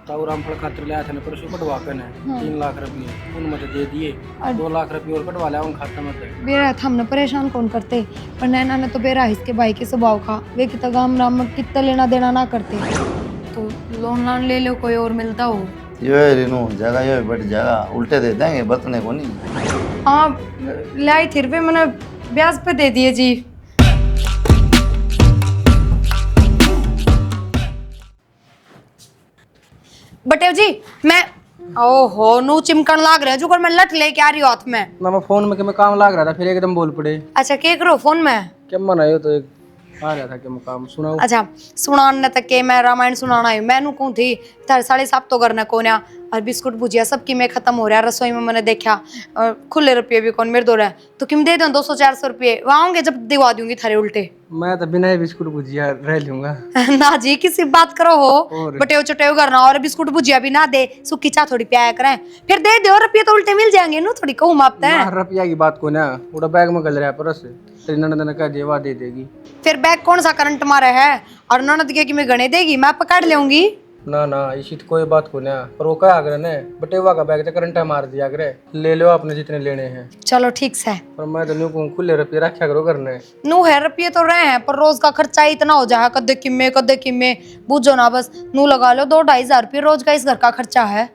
ताऊ रामफल खातिर ले आया था ना परसों कटवा कर 3 लाख रुपये उनमें दे दिए 2 लाख रुपये और कटवा लिया उन खाते में बेरा था हमने परेशान कौन करते पर नैना ने तो बेरा इसके भाई के स्वभाव का वे कितना गाम राम में कितना लेना देना ना करते तो लोन ले लो कोई और मिलता हो ये रिनू जगह ये बट जगह उल्टे दे देंगे बतने को नहीं। हाँ लाई थिर पे मैंने ब्याज पे दे दिए जी। बटेव जी मैं ओहो नू चिमकन लाग रहा है जो कर मैं लट लेके आ रही हूँ हाथ में ना मैं फोन में कि मैं काम लाग रहा था फिर एकदम बोल पड़े। अच्छा क्या करो फोन में क्या मना हो तो एक आ रहा था कि मैं काम सुनाओ। अच्छा सुनाने तक के मैं रामायण सुनाना है मैनू कौन थी थारे साढ़े सात तो करना कोन्या और बिस्कुट भुजिया सबकी में खत्म हो रहा है रसोई में मैंने देखा और खुले रुपये भी कौन मेरे दो रहा है तो किम दे दो 200-400 रुपये वहाँ होंगे जब दिवा दूंगी थारे उल्टे। मैं तो बिना ही बिस्कुट भुजिया रह लूंगा। ना जी किसी बात करो हो बटेव चटेव करना और बिस्कुट भुजिया भी ना दे सुखी चाह थोड़ी प्याया करें फिर दे दो रुपये तो उल्टे मिल जाएंगे नू थोड़ी कहूँ मापते हैं रुपया की बात को ना पूरा बैग में गल रहा है परस तेरी ननद ने कह देवा दे देगी फिर बैग कौन सा करंट मारे है और ननद के कि मैं गणे देगी मैं पकड़ लूंगी ना ना इसी तो कोई बात को ना पर वो क्या आगरे ने बटेवा का बैग तो करंटा मार दिया करे ले लो आपने जितने लेने हैं। चलो ठीक से पर मैं तो न्यू को खुले रुपये रखा करो करने नू है रुपये तो रहे हैं पर रोज का खर्चा इतना हो जाए कद्दे किम्मे बूझो ना बस नू लगा लो 2-2.5 हजार रुपये रोज का इस घर का खर्चा है।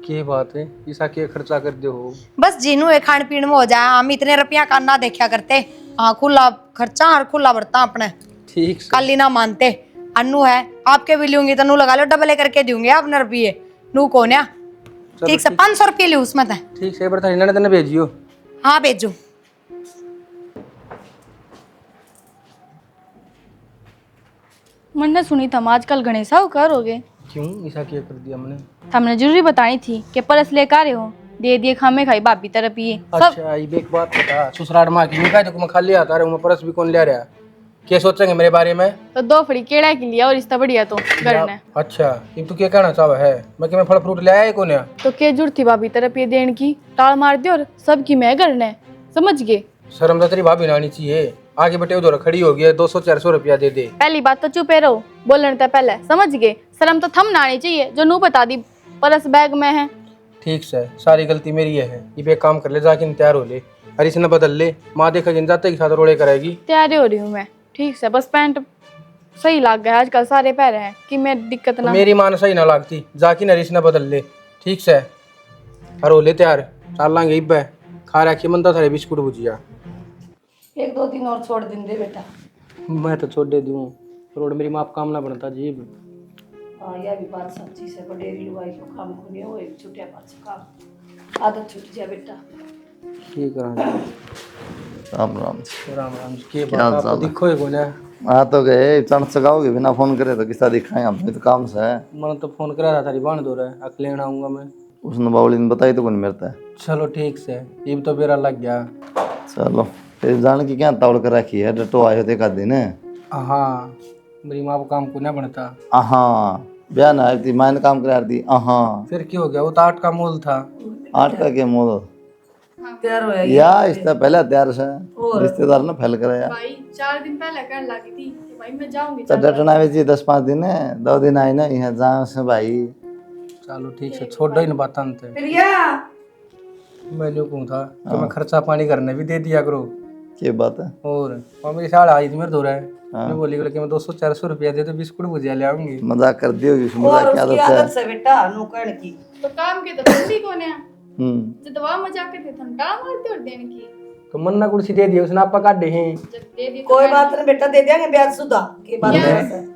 की बात है ऐसा क्या खर्चा कर दो हो बस जीनू है खान पीन में हो जाए हम इतने रुपया का ना देखा करते हाँ खुला खर्चा और खुला बरता अपने ठीक से काली ना मानते अन्नू है आपके भी लूंगी तो नू लगा लो डबल करके दूंगे आपने रुपये नू कौन है ठीक से 500 रुपये लू उसमें ठीक से बता ननद ने भेजियो। हाँ भेजो मैंने सुनी था आजकल गणेश साहूकार हो गए क्यों ऐसा क्या कर दिया मैंने हमने जरूरी बतानी थी कि परस लेकर आ रहे हो दे दिए खामे खाई भाभी तरफ ये सब अच्छा ये एक बात बता ससुराल माँ की नहीं कहा तो मैं खाली आता रहा हूँ परस भी कौन ले रहा क्या सोचेंगे मेरे बारे में तो 2 फड़ी केड़ा के लिया और रिश्ता बढ़िया तो करना है। अच्छा ये तू क्या कहना चाह है मैं कि मैं फल फ्रूट ले आया कौन है तो क्या जरूरत थी भाभी तरफ ये देने की टाल मार दे और सबकी मैं करना है समझ गए। शर्म तो तेरी भाभी ना आनी चाहिए आगे बटे उधर खड़ी हो गई 200-400 रुपया दे दे। पहली बात तो चुपे रहो बोलने था पहले समझ गए शर्म तो थम ना आनी चाहिए जो नू बता दी परस बैग में है। ठीक से सारी गलती मेरी है ये पे काम कर ले जाके तैयार हो ले अरे इसने बदल ले माँ देखा जिन जाते के साथ रोड़े कराएगी तैयारी हो रही हूँ मैं ठीक से बस पैंट सही लग गया आजकल सारे पैर हैं कि मैं दिक्कत ना मेरी माँ ने सही ना लगती जाके नरीश ने बदल ले ठीक से अरे हो ले तैयार चल लांगे इब्बे खा रखी मनता थारे बिस्कुट भुजिया 1-2 दिन और छोड़ दिन दे बेटा। मैं तो छोड़ दे दूँ रोड मेरी माँ काम ना बनता जीब। हाँ यह भी बात सच्ची से बडेरी लुगाई को काम को नहीं हो एक छुट्टिया पास काम आदत छूट जाए बेटा। ठीक है राम राम राम राम के बात आप दिखो है कोने आ तो गए चढ़ सगाओगे बिना फोन करे तो किसा दिखाएं हम तो काम से है। मैंने तो फोन करा था तारी बाण दो रहा है लेना आऊंगा मैं उसने बाउली ने बताई तो कौन मिलता है। चलो ठीक से ये तो बेरा लग गया। चलो फिर जान की क्या तावड़ कर रखी है डटो आए होते का दिन है। हाँ मेरी माँ को काम को ना बनता। हाँ ब्याह ना आई थी मैंने काम करा दी। हाँ फिर क्या हो गया वो तो 8 का मोल था 8 का क्या मोल तैयार हो या इससे पहले तैयार से रिश्तेदार ने फैल कराया भाई 4 दिन पहले कर लगी थी कि भाई मैं जाऊंगी तो डटना भी चाहिए 10-5 दिन है 2 दिन आई ना यहाँ जहाँ से भाई। चलो ठीक से छोड़ ही ना बात अंत मैं जो कहूँ था कि मैं खर्चा पानी करने भी दे दिया करो क्या बात है। और मेरी साड़ आई थी मेरे दो रहा है मैं बोली कि मैं 200-400 रुपया दे तो बिस्कुट भुजिया ले आऊंगी। मजाक कर दियो मजाक क्या आदत है बेटा नुकड़ की तो काम के तो तुसी कोने जो दवा मजाक के थे ठंडा मारते और देने की तो मन्ना कुर्सी दे दी उसने आपका काट दे हैं जब दे दी कोई बात नहीं बेटा दे देंगे ब्याज सुधा के बात है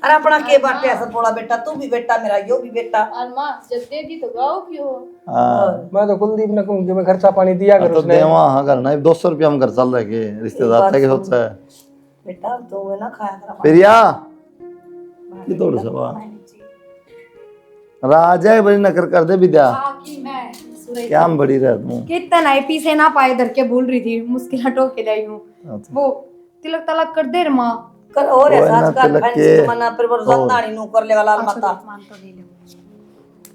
अरे अपना के बाटे ऐसा थोड़ा बेटा तू भी बेटा मेरा यो भी बेटा और मां जब दे दी तो गाओ क्यों हाँ मैं तो कुलदीप ने कहूँ कि मैं खर्चा पानी दिया करूँ तो देवा हाँ करना 200 रुपया हम घर चल रहे के रिश्तेदार थे सोचा है बेटा तो वो ना खाया करा प्रिया की तोड़ सवा राजा बड़ी नकर कर दे विद्या क्या हम बड़ी रह तू कितना नहीं पीछे ना पाए धर के भूल रही थी मुश्किल हटो के लाई हूँ वो तिलक तलाक कर दे माँ कर और ऐसा आजकल फैंसी मना पर वरदानी नु कर ले वाला माता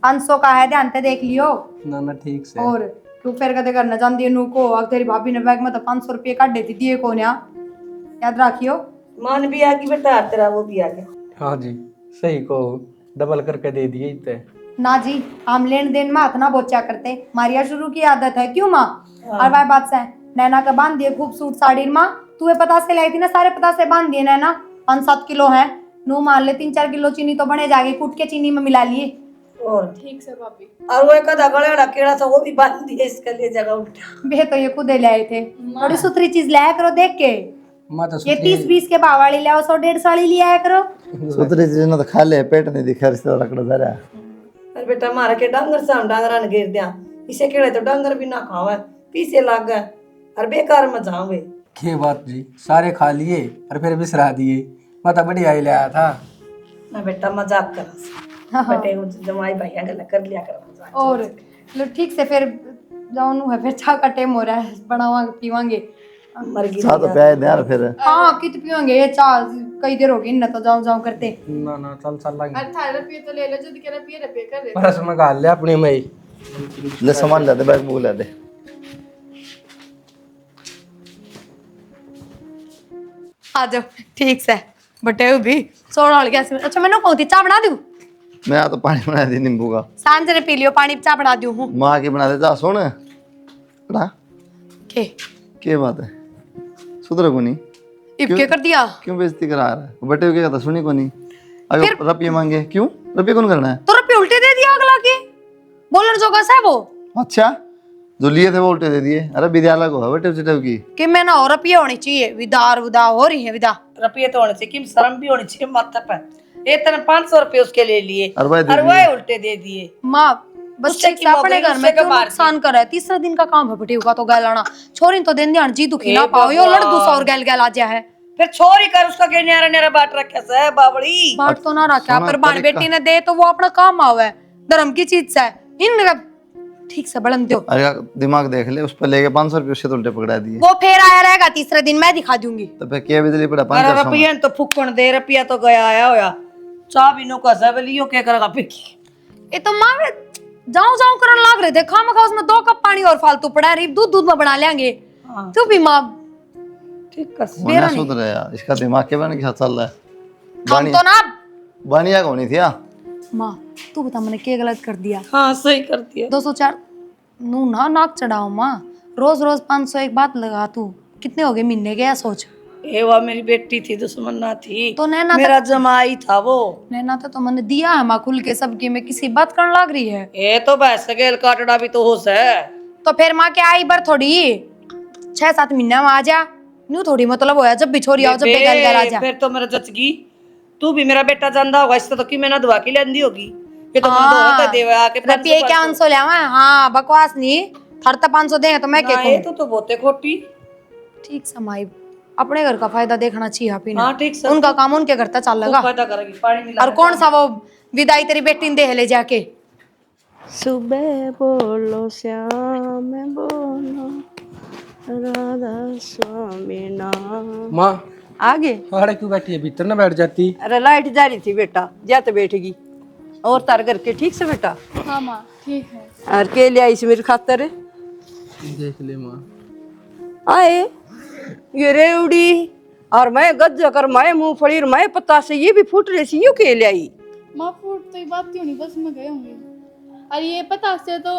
500 का है ध्यान से देख लियो ना ना ठीक से और तू फिर कदे करना जानती है नू को अब तेरी भाभी ने बैग में तो 500 रुपये काट देती दिए कौन याद रखियो मान भी आ गई बेटा तेरा वो भी आ गया। हाँ जी सही कहो डबल करके दे दिए इतने। ना जी, हम लेन देन में हाथ ना बोचा करते, मारिया शुरू की आदत है क्यों माँ? और वह बात से नैना का बांध दिए खूब सूट साड़ी माँ, तू पतासे लाई थी ना, सारे पतासे बांध दिए नैना, 5-7 किलो है, नू मान ले 3-4 किलो चीनी तो बने जाएगी, कूट के चीनी में मिला लिए। और ठीक से भाभी। और वो एक आधा गड़ा केड़ा था वो भी बांध दिया इसके लिए जगह उल्टा। बे तो ये खुद ले आए थे, थोड़ी सुथरी चीज लाया करो देख के। माँ तो ये 30-20 के भाव वाली लाओ, 100-150 वाली ले आया करो। सुतरी चीज ना तो खा ले, पेट नहीं दिखा रिश्ता रखड़ा जरा। अरे बेटा मारा के डांगर से हम डांगरा ने घेर दिया, इसे केड़े तो डांगर भी ना खावे, पीछे लाग गए और बेकार में जावे। के बात जी, सारे खा लिए और फिर बिसरा दिए। मैं तो बढ़िया ही ले आया था। ना बेटा मजाक कर बेटे जमाई भैया गला कर लिया कर मजाक। और लो ठीक से फिर जाऊँ है, फिर चाय का टाइम हो रहा है, बनावा पीवांगे। मर गई चाह तो प्याज दे यार फिर। हाँ कित पियोगे ये चाय, कई देर होगी ना तो जाऊँ जाऊँ करते। ना ना चल चल लाएंगे। 18 रुपये तो ले लो, जो दिखे रुपये कर दे। परस में गाल ले अपनी मई। ले सामान ले दे, बैग बुक ले दे। आ जाओ ठीक से, बटे भी सोना हो गया। अच्छा मैंने कौन थी चाय बना दूँ? मैं आ तो पानी बना दी नींबू का। सांझ ने पी लियो पानी, चाय बना दूँ हूँ। माँ की बना दे जा। सुन बड़ा के बात है, सुधर को नहीं इब के कर दिया? क्यों बेइज्जती करा रहा है? बेटे को क्या कहता सुनी को नहीं? अगर रुपये मांगे क्यों? रुपये कौन करना है? तो रुपये उल्टे दे दिया अगला के, बोलन जो कैसा है वो? अच्छा जो लिए थे वो उल्टे दे दिए। अरे विद्यालय को है बेटे चिटव की कि मैं ना और रुपये होनी चाहिए, विदार विदा हो रही है विदा। रुपये तो होने चाहिए, किम शर्म भी होनी चाहिए माथा पे। ये तरह 500 रुपये उसके ले लिए और भाई दे और दिए। वह उल्टे दे दिए। माँ बस उससे ठीक की से अपने मौके, घर में उससे क्यों के बाहर नुकसान कर रहा है? तीसरा दिन का काम है बेटी का तो गैलाना, छोरी तो दिन ध्यान जी दुखी ना ए पाओ, यो लड़ भगवान। दूसरा और गैल गैल आ जा है। फिर छोरी कर उसका के न्यारा न्यारा बाट रखा से बाबड़ी। बात तो ना रखा, सुना पर बाल तरीका। बेटी ने दे तो वो अपना काम आवे, धर्म की चीज से इन ठीक से बढ़न दो। अरे दिमाग देख ले, उस पर लेके 500 रुपये उससे तो उल्टे पकड़ा दिए। वो फिर आया रहेगा तीसरे दिन, मैं दिखा दूंगी। तो फिर क्या बिजली पड़ा अरे 500 रुपया तो फुकन दे, रुपया तो गया आया होया। चाह भी नो का सब लियो क्या करेगा फिर? ये तो माँ जाऊं जाऊं करने लग रहे थे, खामा खा उसमें 2 कप पानी और फालतू पड़ा है, दूध दूध में बना लेंगे। हाँ। तू भी माँ ठीक कर। होना सुधर है यार, इसका दिमाग के बन के साथ चल रहा है। हम तो ना बानिया कौन थी यार? माँ तू बता मैंने क्या गलत कर दिया? हाँ सही कर दिया। 204 नू ना नाक चढ़ाओ माँ, रोज रोज 500 एक बात लगा, तू कितने हो गए महीने के? या सोच, ये वह मेरी बेटी थी, दुश्मन ना थी, तो नैना मेरा जमाई था वो। नैना तो मैंने दिया है माँ खुल के सबकी, में किसी बात करने लग रही है। ये तो भैंस गेल काटड़ा भी तो हो से। तो फिर माँ के आई बार थोड़ी 6-7 महीना में आ जा, न्यू थोड़ी मतलब होया जब भी छोरी आओ जब भी गल गल आ जा। फिर तो मेरा जचगी, तू भी मेरा बेटा जानदा होगा, इससे तो कि मैंने दुआ की लेंदी होगी। ये तो मन दोहरा तो देवे आके रुपये क्या 500 ले आवा? हाँ बकवास नहीं, थर तो 500 देंगे तो मैं क्या ये कहूँ? तो बहुते खोटी। ठीक समाई, अपने घर का फायदा देखना चाहिए आप ही ने। हाँ ठीक से उनका काम उनके घर तक चल लगा। फायदा करेगी, पानी मिला। और कौन सा वो विदाई तेरी बेटी ने दे ले जाके? सुबह बोलो श्याम बोलो राधा स्वामी नाम। माँ आगे अरे क्यों बैठी है? भीतर ना बैठ जाती। अरे लाइट जा रही थी बेटा, जा तो बैठेगी। और तार करके ठीक से बेटा? हाँ माँ ठीक है। और के ले आई मेरी खातर? देख ले माँ, आए ये रेवड़ी और मैं गज्जा कर, मैं मूंगफली और मैं पत्ता से ये भी फूट रही थी, यू के ले आई? माँ फूट तो ये बात क्यों नहीं, बस में गए होंगे। और ये पता से तो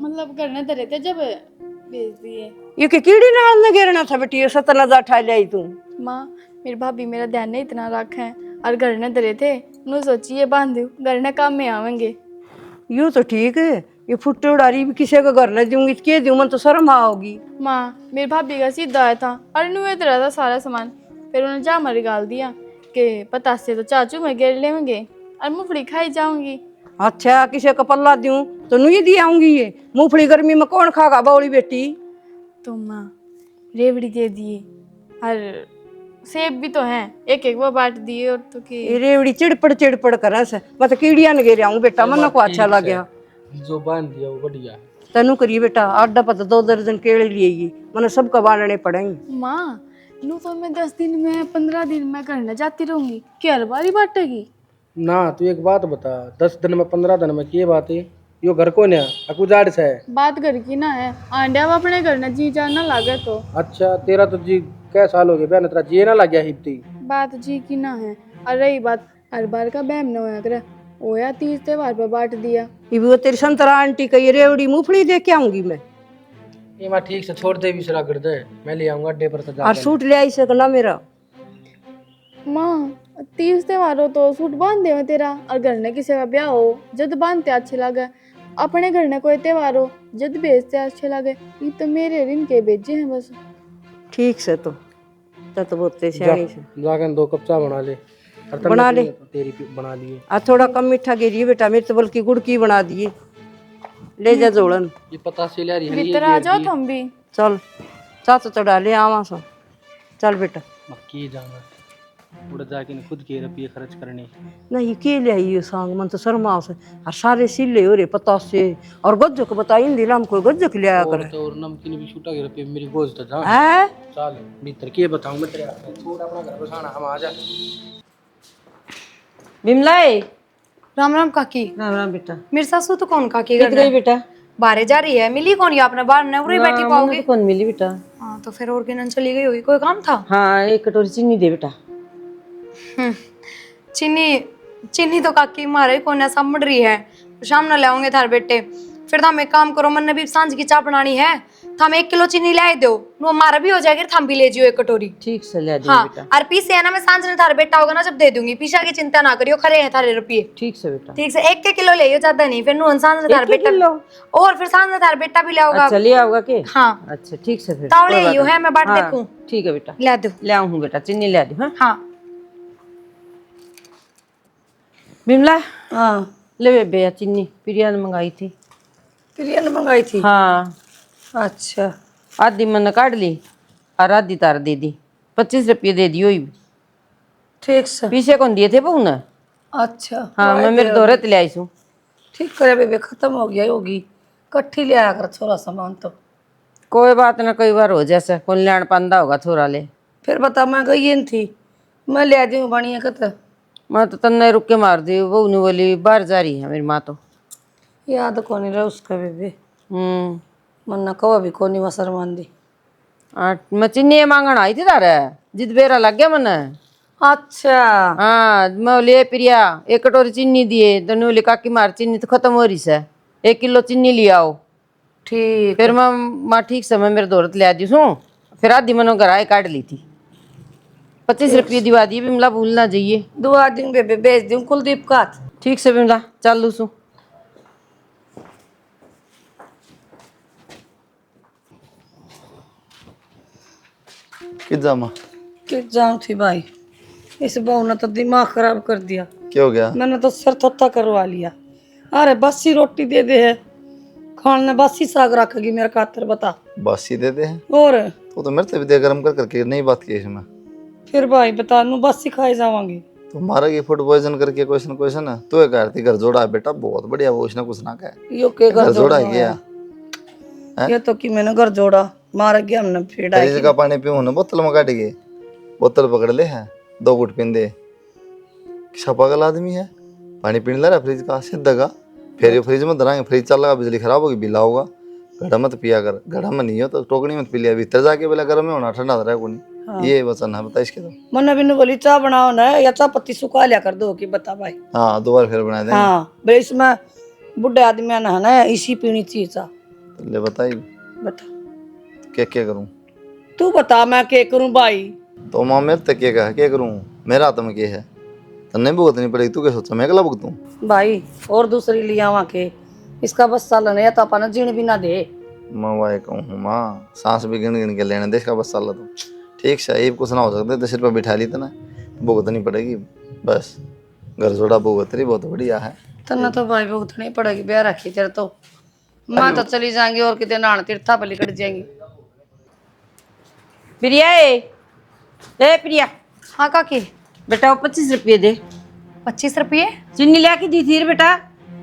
मतलब करने धरे थे जब भेज दिए। ये के कीड़ी नाल न गिरना था बेटी, ये 17 उठा ले आई तू। माँ मेरी भाभी मेरा ध्यान नहीं इतना रखा है, और घर ने धरे थे, नु सोचिए बांध दू, घर ने काम में आवेंगे। यूँ तो ठीक है, ये फुट्टे उड़ारी भी किसी का घर न दूंगी तो के दूं, मन तो शर्म आओगी। माँ मेरी भाभी का सीधा आया था और नुए तरह था सारा सामान, फिर उन्होंने जामा निकाल दिया कि पता से तो चाचू मैं गिर लेंगे और मूंगफली खाई जाऊंगी। अच्छा किसी का पल्ला दूं तो नहीं दी आऊंगी, ये मूंगफली गर्मी में कौन खागा बौली बेटी? तो माँ रेवड़ी दे दिए और सेब भी तो हैं, एक एक वो बांट दिए। और तो की ये रेवड़ी चिड़पड़ करा से, मैं तो कीड़िया न गिर आऊं बेटा, मन को अच्छा लग गया। जो बांध दिया वो बढ़िया है। तनु करिए बेटा, आधा पता 2 दर्जन केले लिए ये, मन सबका बांटने पड़ेंगे। माँ नू तो मैं 10 दिन में 15 दिन में करने जाती रहूंगी, क्या हर बारी बांटेगी? ना तू एक बात बता, 10 दिन में 15 दिन में क्या बात है? यो घर को नया अकुजाड़ से है। बात घर की ना है, आंडिया अपने घर ना जी जान ना लागे तो। अच्छा तेरा तो जी कै साल हो गए बहन, तेरा जी ना लग गया हिप्ती। बात जी की ना है, और रही बात हर बार का बहम न होया करे, ओया 30 त्योहार पर बांट दिया। ये वो तेरी संतरा आंटी का ये रेवड़ी मूंगफली दे के आऊंगी मैं। ये मैं ठीक से छोड़ दे विसरा कर दे, मैं ले आऊंगा अड्डे पर से और सूट ले आई सकना मेरा। माँ 30 त्योहार हो तो सूट बांध दे तेरा, और घर ने किसी का ब्याह हो जद बांधते अच्छे लगे, अपने घर ने कोई त्योहार हो जद बेचते अच्छे लगे। ये तो मेरे ऋण के भेजे हैं बस। ठीक से तो बहुत सियाणी से जाकर 2 कप चाय बना ले। और तब बना मैं ले। तेरी बना लिए। आ थोड़ा कम मीठा गिरी बेटा, मेरे तो बल्कि गुड़ की बना दिए। ले जा जोड़न। ये पता से ले रही है भीतर आ जाओ तुम भी। चल चाचा तो डाले आवा सा। चल बेटा। मक्की जाना उड़ जाके न खुद के रुपये खर्च करने। नहीं के ले आई सांग मन तो शर्मा से और सारे सिले हो रे पता से और गज्जो को बताई दिला हमको गज्जो के लिया कर। तो और नमकीन भी छूटा के रुपये मेरी गोश्त जा। हैं चल भीतर के बताऊं मैं तेरे हाथ में, छोड़ अपना घर बसाना, हम आ जा। बिमलाई। राम राम काकी। राम राम बेटा। मेरी सासू तो कौन काकी कित गई बेटा? बाहर जा रही है, मिली कौन? ये अपने बाहर नवरी बैठी पाओगे? कौन मिली बेटा? हाँ तो फिर और किन चली गई होगी, कोई काम था? हाँ एक कटोरी चीनी दे बेटा। चीनी चीनी तो काकी मारे को ना समझ रही है, शाम ना ले आऊंगे थार बेटे। फिर थाम एक काम करो, मन भी सांझ की चाय बनानी है, थाम 1 किलो चीनी ले दो, वो हमारा भी हो जाएगी, थाम भी ले जियो 1 कटोरी। ठीक से ले दे हाँ बेटा। और पीसे है ना, मैं सांझ ने थारे बेटा होगा ना जब दे दूंगी, पीछा की चिंता ना करियो, खरे हैं थारे रुपये। ठीक से बेटा। ठीक से 1 किलो ले ज्यादा नहीं, फिर नु सांझ ने थारे बेटा और फिर सांझ ने थारे बेटा भी ले आओगा। चलिए आओगा के? हाँ अच्छा ठीक से फिर तावड़े यो है, मैं बाट देखूं। ठीक है बेटा ले दो। ले आऊँ बेटा, चीनी ले दो। हाँ हाँ बिमला। हाँ ले बेबे चीनी प्रिया ने मंगाई थी। प्रिया ने मंगाई थी? हाँ अच्छा आधी मैंने काट ली और आधी तार दे दी, 25 रुपये दे दी हुई। ठीक से। पीछे कौन दिए थे बहू ने? अच्छा हाँ मैं मेरे दोहरे ले आई हूँ। ठीक करे बेबे, खत्म हो गया होगी, कट्ठी ले आया कर थोड़ा सामान तो। कोई बात ना, कई बार हो जैसे कौन लैंड पांदा होगा थोड़ा ले। फिर बता, मैं गई नहीं थी, मैं ले दी हूँ बढ़िया कत। मैं तो तन्ने रुक के मार दी, बहू ने बोली बाहर जा रही है मेरी माँ तो। याद को नहीं रहा उसका बेबे, मन ना कहो भी को नहीं वसर मान दी। मैं चीनी मांगन आई थी तारे, जिद बेरा लग गया मन। अच्छा हाँ मैं बोली प्रिया 1 कटोरी चीनी दिए, तो बोली काकी मार चीनी तो खत्म हो रही है, 1 किलो चीनी ले आओ। ठीक। फिर मैं ठीक से मैं मेरे दौरत ले आती हूँ, फिर आधी मनो घर आए काट ली थी। 25 रुपये दिवा दिए बिमला, भूलना चाहिए। दुआ दिन बेबे भेज दूँ कुलदीप का। ठीक से बिमला चालू सू। कि जामा कि जाऊँ थी भाई, इस बहू ने तो दिमाग खराब कर दिया। क्या हो गया? मैंने तो सर थत्था करवा लिया। अरे बासी रोटी दे दे है, खाने बासी साग रखेगी मेरे खातर, बता। बासी देते हैं और तो मेरे से भी दे गरम कर करके नहीं बात की इसमें। फिर भाई बता, नू बासी खाए जावांगी। तो मारा की फूड पॉइजन करके क्वेश्चन है तो कहती घर जोड़ा है बेटा, बहुत बढ़िया वो उसने कुछ ना कहे। यो के घर जोड़ा है क्या? ये तो कि मैंने घर जोड़ा, मार गया हमने फेड़ा फ्रिज का पानी पीऊँ ना, बोतल में काट गए, बोतल पकड़ ले है 2 घुट पीन दे। पागल आदमी है, पानी पीने ला रहा फ्रिज का सीधा का, फिर ये फ्रिज में धराएंगे, फ्रिज चल रहा, बिजली खराब होगी, बिला होगा। घड़ा मत पिया कर, घड़ा में नहीं हो तो टोकनी मत पी लिया, भीतर जाके बोला गर्म में होना, ठंडा रहा को नहीं। ये वचन है, बता इसके तो। मन्ना बिन्नू बोली चाय बनाओ ना, या चाय पत्ती सुखा लिया कर दो कि बता भाई। हाँ 2 बार फिर बना देंगे। हाँ भाई, इसमें बुढ़े आदमी है ना, इसी पीनी चाहिए चाय। तो ले बताई बता क्या करूँ? तू बता, मैं क्या करूँ भाई? तो माँ मेरे तक क्या करूँ, मेरा हाथ में क्या है, तन्ने भुगतनी पड़ेगी। तू क्या सोचा मैं अकेला भुगतूं? भाई और दूसरी ले आवा के, इसका बस साल नहीं आता, अपना जीण भी ना दे। मैं वाई कहूँ माँ, सांस भी गिन गिन के लेने दे, इसका बस साल तो ठीक से ये कुछ ना हो सकता, तो सिर पर बिठा ली तो ना भुगतनी पड़ेगी बस। घर जोड़ा भुगत रही, बहुत बढ़िया है। तना तो भाई भुगतनी पड़ेगी, ब्याह रखी तेरे तो। मैं तो चली जाएंगी और कितने नान तीर्था पर लिकट जाएंगी। प्रिया ए प्रिया। हाँ काकी। बेटा वो 25 रुपये दे। 25 रुपये? चीनी ले के दी थी रे बेटा।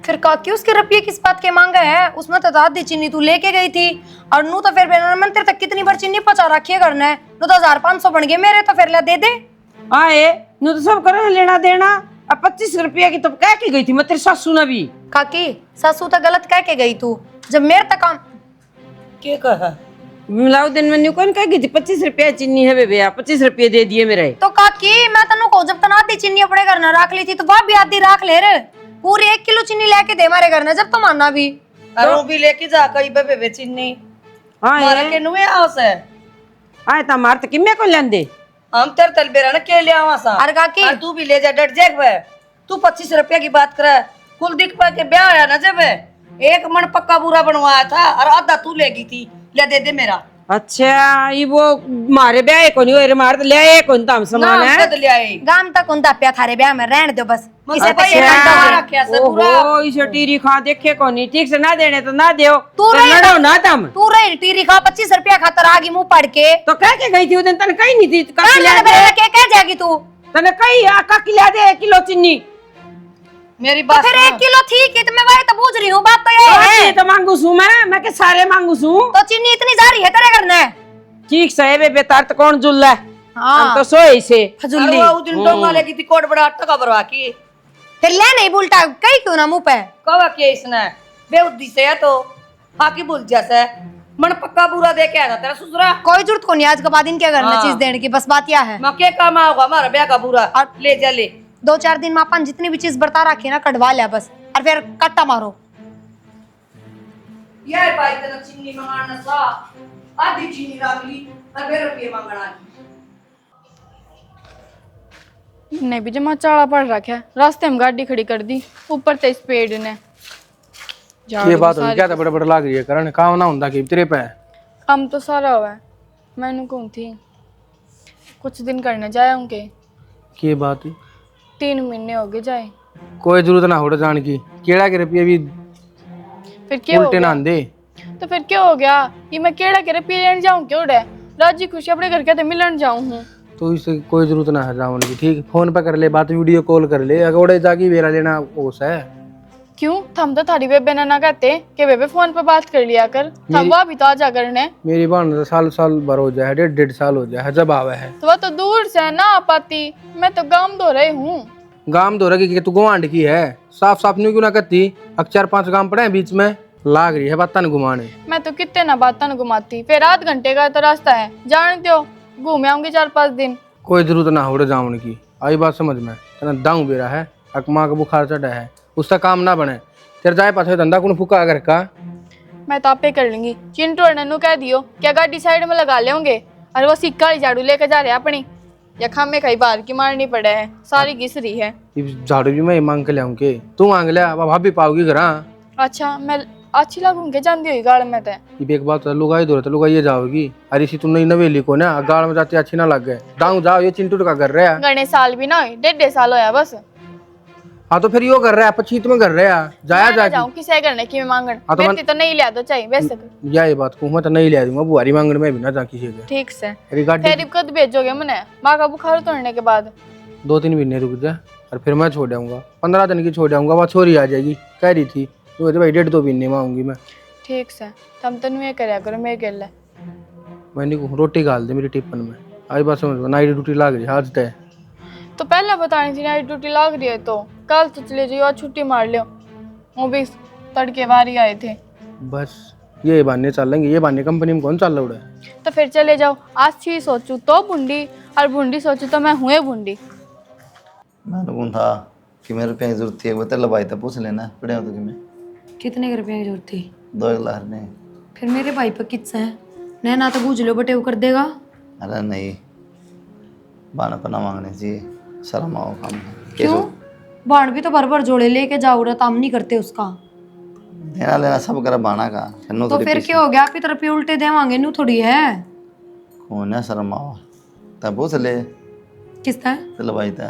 फिर काकी उसके रुपये किस बात के मांगे है? उसमें तो आधी चीनी तू लेके गई थी, और नू तो फिर मैंने तेरे तक कितनी बार चीनी पहुंचा रखी है करना है, नू तो 1500 बन गए मेरे, तो फिर ले दे दे। आए नू तो सब करे लेना देना, अब 25 रुपये की तो कह के गई थी मैं तेरी सासू ने भी। काकी सासू तो गलत कह के गई तू, जब मेरे तक काम क्या कहा? मिलाओ दिन में कौन कह गई थी 25 रुपये चीनी है बेबे, 25 रुपये दे दिए मेरे। तो काकी मैं तनु को जब तना आधी चीनी अपने घर ना रख ली थी, तो वह भी आधी रख ले रे, पूरी 1 किलो चीनी लेके दे हमारे घर ने जब तुम आना भी। अरे वो भी लेके जा कई बेबे चीनी हाँ मारा ये के नुए हाउस है। आए ता मार तो किम्मे को लेंदे हम तेरे तल बेरा ना के ले आवा सा। अरे काकी और तू भी ले जा डट जाएग बे। तू 25 रुपया की बात करे। कुलदीप के ब्याह आया ना जब 1 मन पक्का बुरा बनवाया था और आधा तू लेगी थी। ले दे दे मेरा अच्छा ये वो मारे ब्याह को नहीं हो मार तो ले आए कौन ताम समान नाम है कद ले आई। गाम तक उनता प्या थारे ब्याह में रहने दो बस। मुझे इसे पैसे पैसे डंडा डंडा रखा से पूरा। ओहो इसे टीरी खा देखे को नहीं ठीक से ना देने तो ना दियो तू तो रहे लड़ो ना तुम तू रही टीरी खा 25 रुपया खातर आगी मुंह पड़ के। तो कह के गई थी उस दिन तने कहीं नहीं थी कान किला में दे मेरे के कह जाएगी तू। तने कहीं आका किला दे 1 किलो चीनी मेरी तो बात फिर सुनो। 1 किलो ठीक है तो मैं वही तो पूछ रही हूँ बात तो ये ये है। तो मांगू सू मैं के सारे मांगू सू तो चीनी इतनी जा रही है तेरे घर ने। ठीक से बे बेतार तो कौन जुल्ला है हाँ हम तो सोए से अरे फजुल्ली। वो उस दिन डोंगा लेगी थी कोट बड़ा टका भरवा की। फिर ले नहीं बोलता कहीं क्यों ना मुंह पे। कवा के इसने बेउद्दी से है तो हाकी बुल जैसे मन पक्का बुरा दे के आया तेरा ससुरा। कोई जरूरत को नहीं आज के बाद इनके घर में हाँ। चीज देने की बस बात यह है। मां के काम आओगा हमारा ब्याह का बुरा और- ले जा ले। 2-4 दिन में अपन जितनी भी चीज बरता रखी है ना कटवा लिया बस और फिर कट्टा मारो। यार भाई तेरा चीनी मंगाना सा आधी चीनी रख ली और फिर रुपये मंगना ने भी जमा चाड़ा पड़ रखा है। रास्ते में गाड़ी खड़ी कर दी ऊपर ते स्पीड ने ये बात हो क्या था बड़ा बड़ा लाग रही है करण काम ना ਹੁੰਦਾ कि तेरे पे काम तो सारा हुआ है। मैंने कौन थी कुछ दिन करने जाए उनके की बात 3 महीने हो गए जाए। कोई जरूरत ना हो जान की केड़ा के रुपये भी फिर क्या हो उल्टे ना गया? आंदे तो फिर क्या हो गया ये मैं केड़ा करे पी लेने जाऊं क्यों डे राजी खुशी अपने घर के मिलन जाऊं हूं। तो इससे कोई जरूरत ना है जावन की ठीक फोन पे कर ले बात वीडियो कॉल कर ले अगोड़े जाके वेरा लेना ओस है। क्यों थम तो थारी बेबे ने ना कहते कि बेबे फोन पे बात कर लिया कर थम वो भी तो आ जा करने। मेरी बहन तो साल भर हो जाए 1.5 साल हो जाए जब आवे है। तो वो तो दूर से ना आ पाती मैं तो गांव दो रही हूँ। गांव दो रखी तू गुवांड की है साफ साफ न्यू क्यों ना करती अब 4-5 गांव पड़े हैं बीच में लाग रही है बात न घुमाने। मैं तो कितने ना बातन घुमाती फिर आध घंटे का तो रास्ता है जानते हो घूम आऊंगी 4-5 दिन। कोई जरूरत ना हो जावन की आई बात समझ में तना दाऊ बेरा है अकमा का बुखार चढ़ा है उसका काम ना बने तेरे जाए पास धंधा कौन फूका कर का। मैं तो आपे कर लूंगी चिंटू और नन्नू कह दियो क्या गाड़ी साइड में लगा लेंगे और वो सिक्का वाली झाड़ू लेकर जा रहे हैं अपनी या खामे कई बार की मारनी पड़े है सारी घिस रही है। ये झाड़ू भी मैं मांग के लाऊं के तू मांग ले अब भाभी पाओगी घर। अच्छा मैं अच्छी लगूंगी जानती हुई गाड़ में तो ये एक बात लुगाई दो तो लुगाई जाओगी अरे इसी तुम नई नवेली को ना गाड़ में जाते अच्छी ना लग गए दाऊ जाओ ये चिंटू का कर रहा है। गणे साल भी ना हुई 1.5 साल होया बस। हाँ तो फिर यो कर रहा है 25 में कर रहा है जाया मैं जाके जाऊं किसे करने की मैं मांगन हाँ तो बेटी तो नहीं लिया दो चाहिए वैसे या ये बात को मैं तो नहीं ले दूंगा बुआरी मांगने में भी ना जा किसी के ठीक से अरे गाड़ी फिर कद भेजोगे मने माँ का बुखार उतरने के बाद 2-3 महीने रुक जा और फिर मैं छोड़ आऊंगा 15 दिन की छोड़ आऊंगा वहाँ छोरी आ जाएगी कह रही थी तो भाई 1.5-2 महीने में आऊंगी मैं। ठीक से तुम तो नहीं करया करो मेरे गेल मैंने को रोटी गाल दे मेरी टिफिन में आई बात समझ नाइट ड्यूटी लाग रही आज तय तो पहले बतानी थी नाइट ड्यूटी लग रही है तो कल तो चले जाइए और छुट्टी मार लियो वो भी तड़के बारी आए थे। बस ये बहाने चल लेंगे ये बहाने कंपनी में कौन चल रहा है। तो फिर चले जाओ आज छी सोचू तो भुंडी और भुंडी सोचू तो मैं हुए भुंडी। मैं लोगों था कि मेरे रुपये की जरूरत थी वो तेरे भाई तो पूछ लेना पड़े हो तो कि मैं कितने के रुपए की जरूरत थी 2 लाख ने। फिर मेरे भाई पर कितना है नहीं ना तो बूझ लो बटे वो कर देगा। अरे नहीं बाना पना मांगने चाहिए शर्म आओ काम क्यों बाण भी तो भर भर जोड़े लेके जाओ रहा हम नहीं करते उसका। देना लेना सब कर बाना का छन्नो तो फिर क्या हो गया आपकी तरफ उल्टे देवांगे नू थोड़ी है कौन है शर्म आओ तब पूछ ले किसता है तेरे भाई था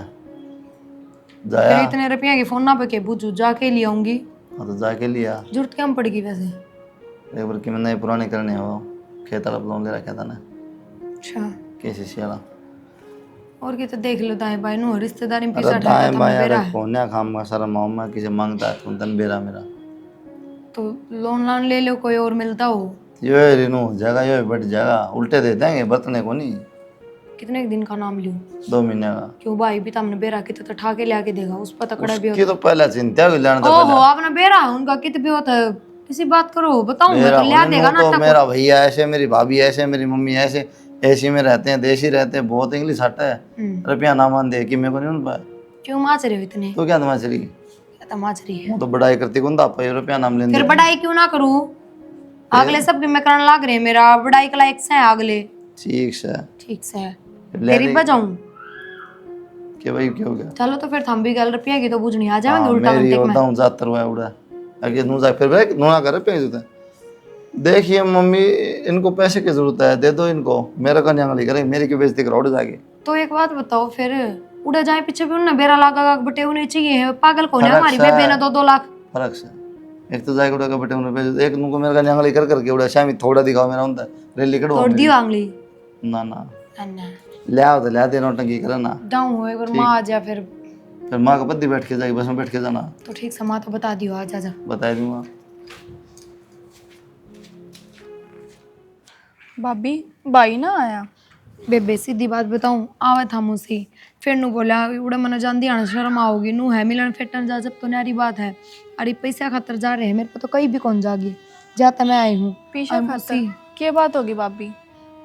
फिर जाया इतने रुपया की फोन ना पे के बूझू जाके ले आऊंगी हाँ तो जाके लिया जरूरत क्या पड़ेगी वैसे। एक बार कि मैं नए पुराने करने हो खेत वाला लोन ले रखा था ना अच्छा केसीसी वाला और की तो देख लो दाएं बाएं नू रिश्तेदारी में अरे पिसा दाएं था बाएं मेरा अरे है कौन है काम का शर्म आओ मैं किसे मांगता है तुम तन बेरा मेरा तो लोन लान ले लो कोई और मिलता हो। यो है रिनू जगह यो है बट जगह उल्टे दे देंगे बरतने को नहीं कितने दिन का नाम लूं 2 महीने का क्यों भाई भी तो हमने बेरा कितना तो ठा के ले आके देगा उस पर तकड़ा भी उसकी तो पहले चिंता हुई लेने तो ओहो पहले आपने बेरा उनका कित भी होता है किसी बात करो बताऊंगा मेरा तो ले आ होने देगा को तो ना मेरा भैया ऐसे मेरी भाभी ऐसे मेरी मम्मी ऐसे एसी में रहते हैं देसी रहते हैं बहुत इंग्लिश हट है रुपया ना मान दे कि मेरे को नहीं उन पाया क्यों माच रहे हो इतने तो क्या तुम्हारी चली तमाच रही है। वो तो बड़ाई करती कौन था, 5 रुपया नाम लेंगे। फिर बढ़ाई क्यों ना करूं? अगले सब भी मैं करने लग रहे हैं, मेरा बढ़ाई का लायक से है अगले। ठीक से ठीक से है। ले तेरी दे। बजाऊं? के भाई क्या हो गया? चलो तो फिर थम भी गल रुपया की तो बुझनी आ जाएंगे हाँ, उल्टा मेरी घंटे होता में। हूँ जातर हुआ उड़ा आगे नू जा फिर भाई नूना कर पे जुता। देखिए मम्मी, इनको पैसे की जरूरत है, दे दो इनको, मेरा का न्यांगली करे, मेरी की बेइज्जती करो उड़ जाके। तो एक बात बताओ फिर, उड़ा जाए पीछे भी उन्हें बेरा लागा बटे उन्हें चाहिए, पागल कौन है? फर्क हमारी सा बेबे है। ने 2-2 लाख। फर्क से एक तो जाके उड़ा का बेटे उन्हें भेज, एक नुको मेरा का न्यांगली कर करके उड़ा शामी थोड़ा दिखाओ मेरा होता रैली कड़वा तोड़ दी आंगली। ना ना अन्ना ले आओ तो ले दे, नौटंकी करे ना। डाउन हो एक बार माँ आ जा फिर माँ का पत्ती बैठ के जाएगी, बस में बैठ के जाना, तो ठीक से माँ तो बता दियो, आ जा जा। बता दूंगा। भाभी भाई ना आया? बेबे सीधी बात बताऊं, आवे था मुसी फिर नु बोला उड़ा मन जानती आना शर्म आओगी नु है मिलन फेटन जा, जब तो नारी बात है। अरे पैसा खातर जा रहे हैं, मेरे को तो कहीं भी कौन जागी, जाता मैं आई हूँ। पीछा खातर क्या बात होगी भाभी?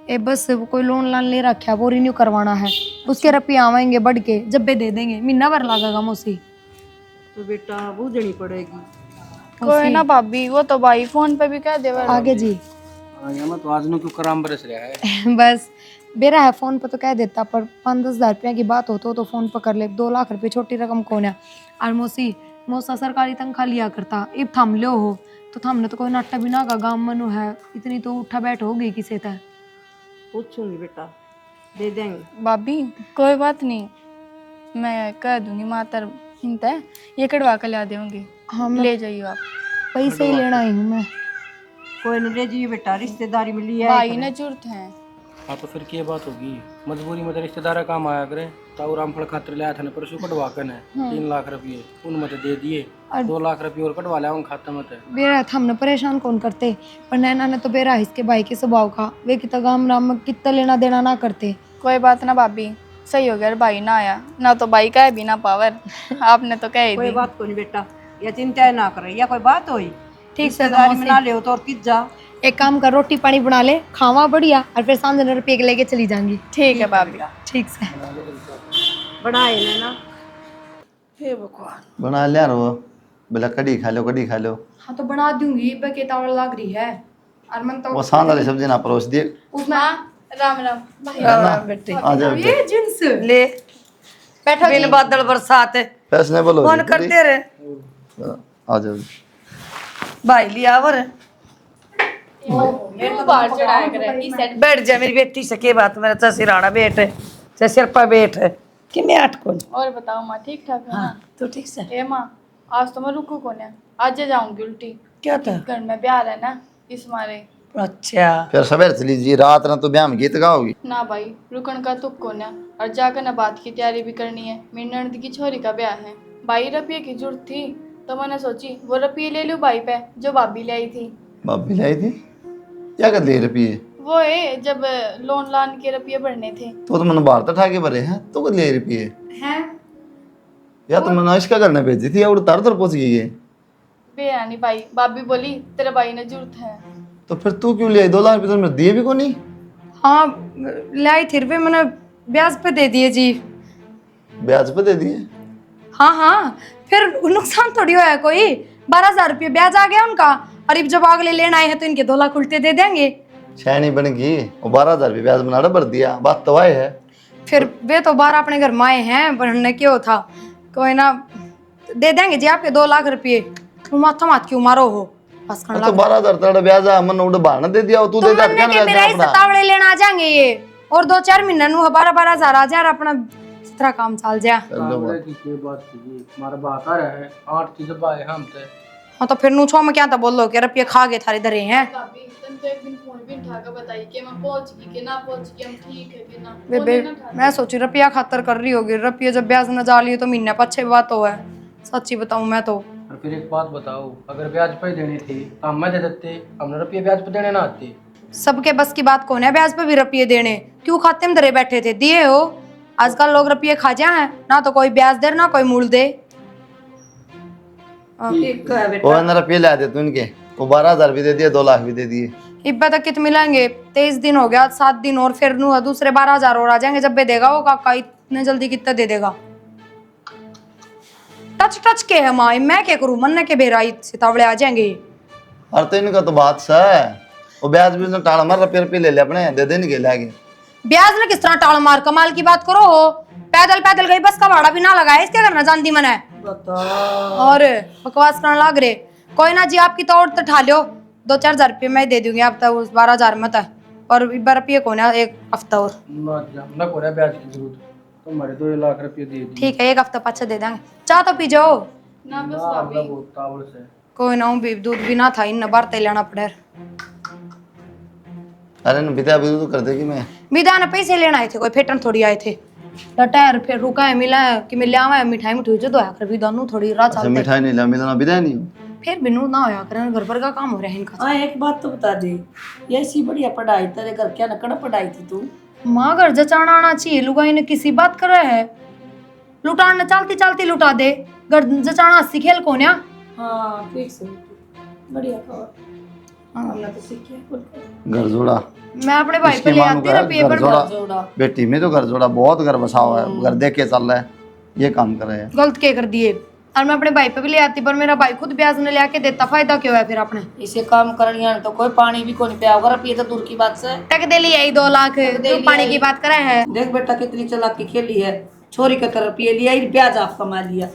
ए बस वो कोई लोन लान ले रखा है, वो रिन्यू करवाना है, उसके रुपये आवेंगे बढ़ के, जब भी दे देंगे, महीना भर लगेगा मौसी। तो बेटा बूझनी पड़ेगी। कोई ना भाभी, वो तो भाई फोन पे भी कह दे। आगे जी मैं तो आज नु क्यों कराम बरस रहा है। बस बेरा है, फोन पे तो कह देता, पर 5-10 हज़ार रुपया की बात हो तो फोन पर कर ले। 2 लाख रुपए छोटी रकम कौन है? और मौसा सरकारी तनख्वाह लिया करता, इब थम लो हो तो थमने तो कोई नाटा भी ना का गाँव मनु है, इतनी तो उठा बैठ हो गई किसे तय। पूछूंगी बेटा, दे देंगे। भाभी कोई बात नहीं, मैं कह दूंगी मातर हिंता है, ये कड़वा कर ला देंगे। हाँ ले जाइए आप। पैसे ही लेना आई हूँ मैं। कोई न ले जाइए बेटा, रिश्तेदारी में लिया भाई ने जरूरत है। हाँ तो फिर क्या बात होगी, मजबूरी में तो रिश्तेदार काम आया करे। ताऊ रामफल खातर ले आया था ना परसों, कटवा कर 3 लाख रुपये उनमें तो दे दिए, 2 लाख रुपये और कटवा लिया उन खाते में। बेरा था, हमने परेशान कौन करते, पर नैना ने तो बेरा इसके भाई के स्वभाव का, वे कितना गाम राम में कितना लेना देना ना करते। कोई बात ना भाभी, सही हो गया भाई ना आया ना, तो भाई का है भी ना पावर। आपने तो कह ही कोई दी। बात को नहीं बेटा, या चिंता ना करे, या कोई बात होई ठीक से रिश्तेदारी में ना ले हो तो और किस जा। एक काम कर, रोटी पानी बना ले, खावा बढ़िया, और फिर सांझ रुपये के लेके चली जाऊंगी। ठीक है भाभी। ठीक से बढ़ाए ना। बना लिया रो, बोला कड़ी खा लो, कड़ी खा लो। हाँ तो बना दूंगी, बकेतावड़ लग रही है। और मन तो वो सांद वाली सब्जी ना परोस दिए। उसमें राम राम भाई। बेटे आ जाओ ये जिन्स ले, बैठो बिन बादल बरसात है, पैसे नहीं बोलो फोन करते रहे। आ जाओ। भाई लिया वर बाहर चढ़ाया करे इस साइड। बैठ जा मेरी बेटी से, के बात मेरा चाचा सिराना बैठ है, चाचा सिर पर बैठ है कि मैं 8 कौन। और बताओ माँ ठीक ठाक है ना? हाँ तो ठीक से। ए माँ, आज तो मैं रुकू कौन है, आज जाऊंगी उल्टी। क्या था? घर में ब्याह है ना, इस मारे। अच्छा फिर सवेरे चली जी, रात ना तो ब्याह में गीत गाओगी। ना भाई, रुकन का तुक कौन है, और जाकर ना बात की तैयारी भी करनी है। मेरी ननद की छोरी का ब्याह है, भाई रुपये की जरूरत थी, तो मैंने सोची वो रुपये ले लूँ भाई पे, जो भाभी ले आई थी। भाभी लाई थी? क्या कर लिए रुपये? वो है जब लोन लान के रुपये भरने थे। तो मैंने बाहर तो ठाके भरे हैं, तो कर लिए रुपये? है या तो मैंने इसका करने भेजी थी, और तार पहुंच गई है। बेरानी भाई, भाभी बोली तेरे भाई ने जरूरत है। तो फिर तू क्यों ले आई? 2 लाख रुपये तो दिए भी को नहीं। हाँ लाई थी रुपये, मैंने ब्याज पे दे दिए जी। ब्याज पे दे दिए? हाँ हाँ, फिर नुकसान थोड़ी हुआ है कोई, 12,000 रुपये ब्याज आ गया उनका, और अब जब अगले लेना आए हैं तो इनके 2 लाख उल्टे दे देंगे। शैनी बन गई, वो 12,000 रुपये ब्याज बना भर दिया, बात तो आए है। फिर वे तो 12 अपने घर में आए हैं, भरने क्यों था, कोई ना दे देंगे जी आपके 2 लाख रुपये। तुम माथा मात क्यों मारो हो, बस खाने तो 12,000 तड़ा ब्याज आ, मन उड़ बहाना दे दिया, तू दे दे क्या के मेरा ही सतावड़े लेना आ जाएंगे ये, और 2-4 महीने नु 12-12,000 आ जाए, अपना तरह काम चल जाए। की बात कीजिए, हमारा बात आ रहा है 8 की जब आए हम थे। हाँ तो फिर नूछो में क्या था, बोलो कि रुपये खा गए थारे धरे हैं। भाभी तुम तो एक दिन फोन भी उठा कर बताई कि मैं पहुंच गई कि ना पहुंच गई, हम ठीक है कि ना। बेबे मैं सोची रुपया खातर कर रही होगी, रुपये जब ब्याज न जा लिए तो महीने पच्छे बात हो है, सच्ची बताऊं मैं तो। और फिर एक बात बताओ, अगर ब्याज पे देने थे तो हम दे देते, हमने रुपये ब्याज पे देने ना आते। सबके बस की बात कौन है ब्याज पे भी रुपये देने, क्यों खाते में धरे बैठे थे, दिए हो। आजकल लोग रुपये खा जाए हैं ना, तो कोई ब्याज दे ना कोई मूल दे। ठीक है बेटा। वो ना रुपये ला दे तू इनके, वो 12,000 भी दे दिए, 2 लाख भी दे दिए। इब्बे तक कित मिलेंगे, 23 दिन हो गया, 7 दिन और फिर दूसरे 12,000 और आ जाएंगे, जब भी देगा वो काका, इतने जल्दी कितना दे देगा। टच टच के है माँ, मैं क्या करूँ, मन के बेराई सितावड़े आ जाएंगे। और तो इनका तो बात सा है, वो ब्याज भी उसने टाल मार रुपये ले ले अपने, दे देने के लागे। ब्याज ने किस तरह टाल मार, कमाल की बात करो हो। पैदल पैदल गई, बस का भाड़ा भी ना लगाया, इसके करना जानती मन है। और बकवास करने लग रहे। कोई ना जी, आपकी तो और तो ठा लियो, 2-4 रुपये मैं दे दूंगी आप, तो 12,000 मत है, और 12 रुपये को ना एक हफ्ता और। ना को रहा ब्याज की जरूरत, तुम्हारे 2 लाख रुपये दे दी। ठीक है, एक हफ्ता पाछे दे देंगे। चाह तो पी जाओ। ना बस ना, भाभी मतलब वो तावड़ से कोई ना, भी दूध भी ना था, इन बार लेना पड़े। अरे न बिता भी तो कर देगी मैं। विदा ने पैसे लेना आए थे, कोई फेटन थोड़ी आए थे। लटायर फिर रुका है, मिला है कि मिल आवा है, मिठाई मिठू जो तो कर भी दोनों थोड़ी रात अच्छा चलते। मिठाई नहीं ला, मिलना बिदा नहीं हो। फिर बिनू ना होया करे, घर पर का काम हो रहा है इनका। हाँ एक बात तो बता दे, ये ऐसी बढ़िया पढ़ाई तेरे घर क्या नकड़ पढ़ाई थी तू? माँ घर जचाना आना चाहिए, लुगाई ने किसी बात कर रहा है, लुटाना चलती चलती लुटा दे, घर जचाना सीखेल को ना। हाँ ठीक से बढ़िया खबर। अल्लाह तो सीखे बोल कर। घर जोड़ा मैं अपने भाई पे इसकी ले मांग आती कर, रुपये घर पर। जोड़ा जोड़ा बेटी में तो घर जोड़ा बहुत घर बसा हुआ है, घर देख के चल रहा है, ये काम कर रहे हैं। गलत के कर दिए, और मैं अपने भाई पे भी ले आती, पर मेरा भाई खुद ब्याज ने ले आके देता, फायदा क्यों है फिर अपने। इसे काम करनी तो कोई पानी भी कोई पिया होगा, रुपये तो दूर की बात से। टक दे लिया 2 लाख, तू पानी की बात करे है। देख बेटा कितनी चालाकी खेली है, छोरी का तरफ रुपये लिया ही ब्याज आप कमा लिया,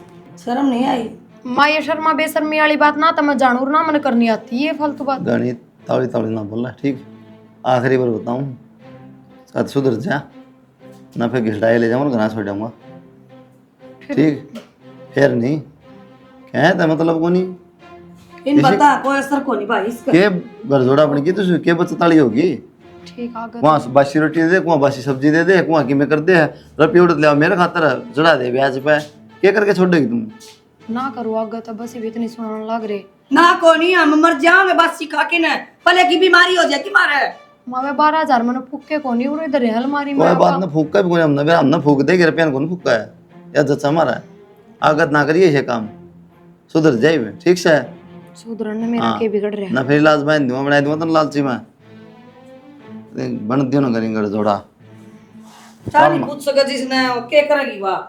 शर्म नहीं आई? माँ ये शर्मा बेशर्मी वाली बात ना तो मैं जानूर ना मन करनी आती है फालतू बात। गणित तावड़ी तावड़ी ना बोलना, ठीक? आखिरी बार बताऊं, साथ सुधर जा ना, फिर घिसड़ाए ले जाऊंगा, घना छोड़ जाऊंगा, ठीक? फिर नहीं कहते मतलब को नहीं इन बता कोई असर को नहीं भाई इसका। के घर जोड़ा बन की तो के बचताड़ी होगी। ठीक आ गया। वहाँ बासी रोटी दे दे, वहाँ बासी सब्जी दे दे, वहाँ की में कर दे, रुपये उड़ ले मेरे खातर चढ़ा दे ब्याज पे, क्या करके छोड़ देगी तुम? ना करो आगे तो बस भी इतनी सुनाने लग रहे। ना को नहीं, हम मर जाओगे बस सिखा के ना, पहले की बीमारी हो जाती मारे। माँ मैं 12,000 मैंने फूके को नहीं उड़े इधर अलमारी में। कोई बात ना, फूक का भी कोई हमने फूक देगी, रुपया कौन फूका है या जच्चा हमारा है। आगत ना करिए ये काम, सुधर जाइए, ठीक से? सुधरन ने मेरा के बिगड़ रहा है। ना फिर इलाज बांध दूंगा, बना दूंगा तो लालची में बन दियो ना करेंगे घर जोड़ा। चाली पूछ सके जिसने वो क्या करेगी वाह।